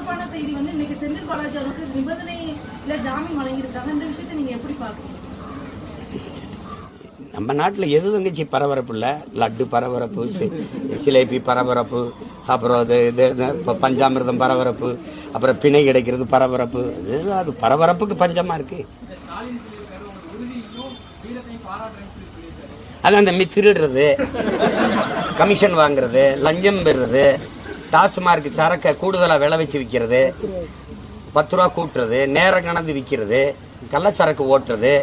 பரபரப்பான செய்தி வந்து இன்னைக்கு செந்தில் பாலாஜி அவருக்கு நிபந்தனையில ஜாமீன் வழங்கியிருக்காங்க. இந்த விஷயத்தை நீங்க எப்படி பாக்குறீங்க? நம்ம நாட்டில் எது தங்கச்சி பரபரப்பு இல்லை. லட்டு பரபரப்பு, சிலேபி பரபரப்பு, அப்புறம் இது பஞ்சாமிர்தம் பரபரப்பு, அப்புறம் பிணை கிடைக்கிறது பரபரப்பு. அது பரபரப்புக்கு பஞ்சமா இருக்கு. அது அந்த திருடுறது, கமிஷன் வாங்குறது, லஞ்சம் பெறுறது, டாஸ்மார்க் சரக்க கூடுதலா விளை வச்சு விற்கிறது, 10 ரூபா கூட்டுறது, நேரம் கணந்து விற்கிறது, கள்ளச்சரக்கு ஓட்டுறது,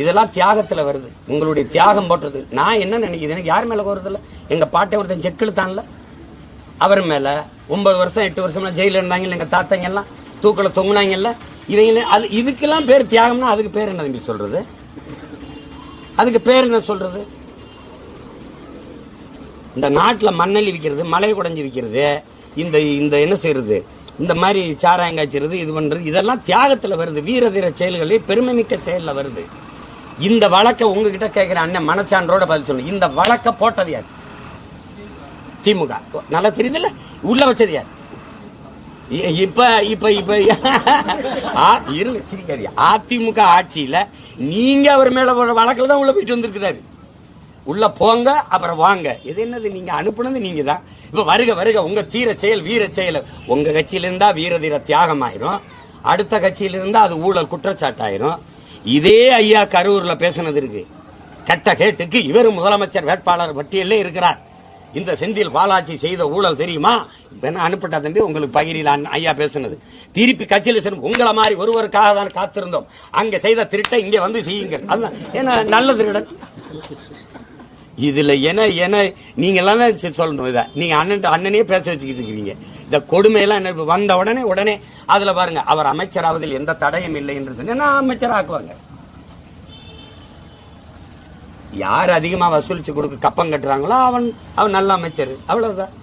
இதெல்லாம் தியாகத்துல வருது. உங்களுடைய தியாகம் போட்டுறது. நான் என்ன நினைக்கிறேன், எனக்கு யார் மேல கோருது இல்ல. எங்க பாட்டை ஒருத்தன் செக்கிழுத்தான்ல, அவர் மேல 9 வருஷம் 8 வருஷம் ஜெயில இருந்தாங்க. எங்க தாத்தங்க எல்லாம் தூக்கல தொங்குனாங்கல்ல. இவங்க அது இதுக்கெல்லாம் பேர் தியாகம்னா அதுக்கு பேர் என்ன தம்பி சொல்றது? அதுக்கு பேர் என்ன சொல்றது? இந்த நாட்டில் மண்ணெல்லி விற்கிறது, மலை குடைஞ்சி விற்கிறது, இந்த என்ன செய்யறது, இந்த மாதிரி சாராயம் காய்ச்சிறது, இது பண்றது, இதெல்லாம் தியாகத்துல வருது. வீர தீர செயல்களில் பெருமை மிக்க செயல்ல வருது. இந்த வழக்கை உங்ககிட்ட கேட்கிற அண்ணன் மனச்சான்றோட பதில் சொல்லு. இந்த வழக்க போட்டது யார்? திமுக. நல்லா தெரியுதுல்ல, உள்ள வச்சது யார்? இப்ப இப்ப இப்ப இருங்க, சிரிக்காதீங்க. அதிமுக ஆட்சியில நீங்க அவர் மேல வழக்கில் தான் உள்ள போயிட்டு வந்திருக்கிறாரு. உள்ள போங்க, அப்புறம் வாங்க. இது என்னது? நீங்க அனுப்புனது நீங்க தான். இப்ப வருக வருக உங்க தீர செயல், வீர செயல் உங்க கட்சியில இருந்தா வீர தீர தியாகம் ஆயிரும். அடுத்த கட்சியில இருந்தா அது ஊழல் குற்றச்சாட்டாயிரும். இதே ஐயா கரூர்ல பேசினது இருக்கு. கட்ட கேட்டுக்கு இவர் முதலமைச்சர் வேட்பாளர் பட்டியலே இருக்கிறார். இந்த செந்தில் பாலாஜி செய்த ஊழல் தெரியுமா? என்ன அனுப்பிட்டா தம்பி உங்களுக்கு பகிரில ஐயா பேசுனது. திருப்பி கட்சியில் உங்களை மாதிரி ஒருவருக்காக தான் காத்திருந்தோம். அங்க செய்த திருட்டை இங்க வந்து செய்யுங்கள். அதுதான் என்ன நல்ல திருடன். இதுல நீங்க எல்லாம் சொல்லணும். இத நீங்க அண்ணனே பேச வச்சுக்கிட்டு இருக்கீங்க. இந்த கொடுமையெல்லாம் என்ன வந்த உடனே அதுல பாருங்க, அவர் அமைச்சராவதில் எந்த தடையும் இல்லை என்று சொன்னா அமைச்சராக்குவாங்க. யார் அதிகமா வசூலிச்சு கொடுக்க கப்பம் கட்டுறாங்களோ அவன் நல்ல அமைச்சர். அவ்வளவுதான்.